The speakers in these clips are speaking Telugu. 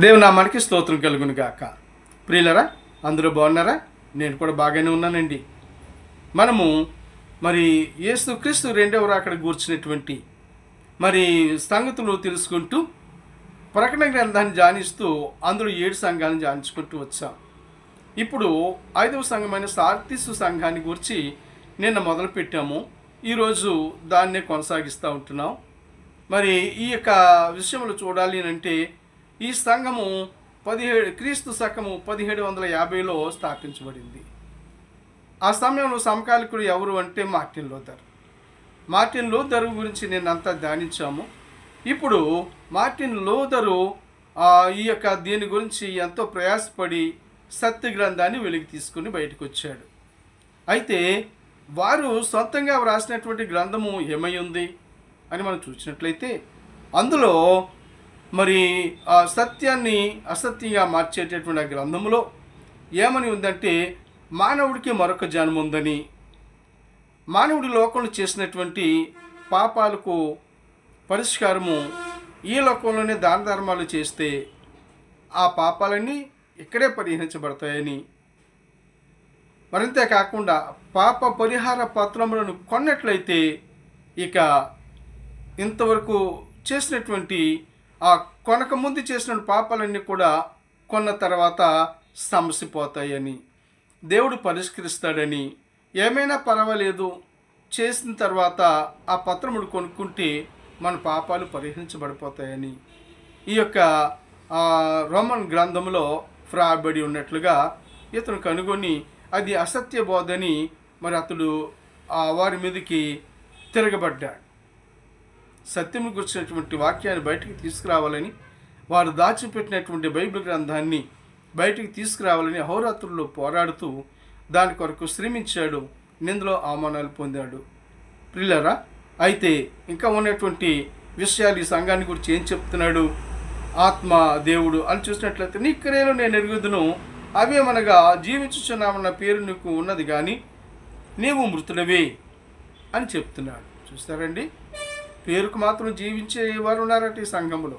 దేవునామానికి స్తోత్రం కలుగును గాక. ప్రియులరా, అందరూ బాగున్నారా? నేను కూడా బాగానే ఉన్నానండి. మనము మరి యేసుక్రీస్తు రెండవ రాకడ గూర్చినటువంటి మరి సంగతులు తెలుసుకుంటూ ప్రకటన గ్రంథాన్ని ధ్యానిస్తూ అందులో 7 సంఘాలను ధ్యానించుకుంటూ వచ్చాం. ఇప్పుడు 5వ సంఘమైన సార్దీసు సంఘాన్ని గురించి నిన్న మొదలుపెట్టాము. ఈరోజు దాన్నే కొనసాగిస్తూ ఉంటున్నాం. మరి ఈ యొక్క విషయంలో చూడాలి అంటే ఈ సంఘము క్రీస్తు శకము 1750లో స్థాపించబడింది. ఆ సమయంలో సమకాలికుడు ఎవరు అంటే మార్టిన్ లూథర్ గురించి నేనంతా ధ్యానించాము. ఇప్పుడు మార్టిన్ లూథరు ఈ యొక్క దీని గురించి ఎంతో ప్రయాసపడి సత్య గ్రంథాన్ని వెలికి తీసుకుని బయటకు వచ్చాడు. అయితే వారు సొంతంగా వ్రాసినటువంటి గ్రంథము ఏమై ఉంది అని మనం చూసినట్లయితే అందులో మరి ఆ సత్యాన్ని అసత్యంగా మార్చేటటువంటి ఆ గ్రంథంలో ఏమని ఉందంటే, మానవుడికి మరొక జన్మ ఉందని, మానవుడి లోకంలో చేసినటువంటి పాపాలకు పరిష్కారము ఈ లోకంలోనే దాన ధర్మాలు చేస్తే ఆ పాపాలన్నీ ఇక్కడే పరిహరించబడతాయని, మరింతే కాకుండా పాప పరిహార పత్రములను కొన్నట్లయితే ఇక ఇంతవరకు చేసినటువంటి ఆ కొనక ముందు చేసిన పాపాలన్నీ కూడా కొన్న తర్వాత సమసిపోతాయని, దేవుడు పరిష్కరిస్తాడని, ఏమైనా పర్వాలేదు చేసిన తర్వాత ఆ పత్రముడు కొనుక్కుంటే మన పాపాలు పరిహరించబడిపోతాయని ఈ యొక్క రోమన్ గ్రంథంలో వ్రాయబడి ఉన్నట్లుగా ఇతను కనుగొని అది అసత్య బోధని మరి అతడు వారి మీదకి తిరగబడ్డాడు. సత్యము గురించినటువంటి వాక్యాన్ని బయటికి తీసుకురావాలని, వారు దాచిపెట్టినటువంటి బైబిల్ గ్రంథాన్ని బయటికి తీసుకురావాలని అహోరాత్రుల్లో పోరాడుతూ దాని కొరకు శ్రమించాడు. నిందలో అవమానాలు పొందాడు. ప్రియులారా, అయితే ఇంకా ఉన్నటువంటి విషయాలు ఈ సంఘాన్ని గురించి ఏం చెప్తున్నాడు? ఆత్మ దేవుడు అని చూసినట్లయితే, నీ క్రియలు నేను ఎరుగుదును, అవేమనగా జీవించుచున్నామన్న పేరు నీకు ఉన్నది కానీ నీవు మృతులవే అని చెప్తున్నాడు. చూస్తారండి, పేరుకు మాత్రం జీవించే వారు ఉన్నారట ఈ సంఘంలో.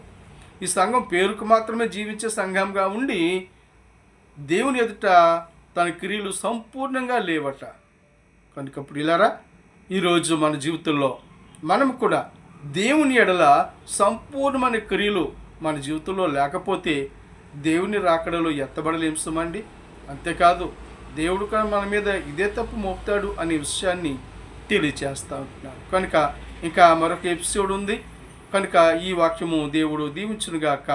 ఈ సంఘం పేరుకు మాత్రమే జీవించే సంఘంగా ఉండి దేవుని ఎదుట తన క్రియలు సంపూర్ణంగా లేవట. కనుక ప్రియులారా, ఈరోజు మన జీవితంలో మనం కూడా దేవుని ఎడల సంపూర్ణమైన క్రియలు మన జీవితంలో లేకపోతే దేవుని రాకడలో ఎత్తబడలేం సుమండి. అంతేకాదు, దేవుడు కూడా మన మీద ఇదే తప్పు మోపుతాడు అనే విషయాన్ని తెలియచేస్తూ ఉంటున్నాడు. కనుక ఇంకా మరొక ఎపిసోడ్ ఉంది. కనుక ఈ వాక్యము దేవుడు దీవించునుగాక.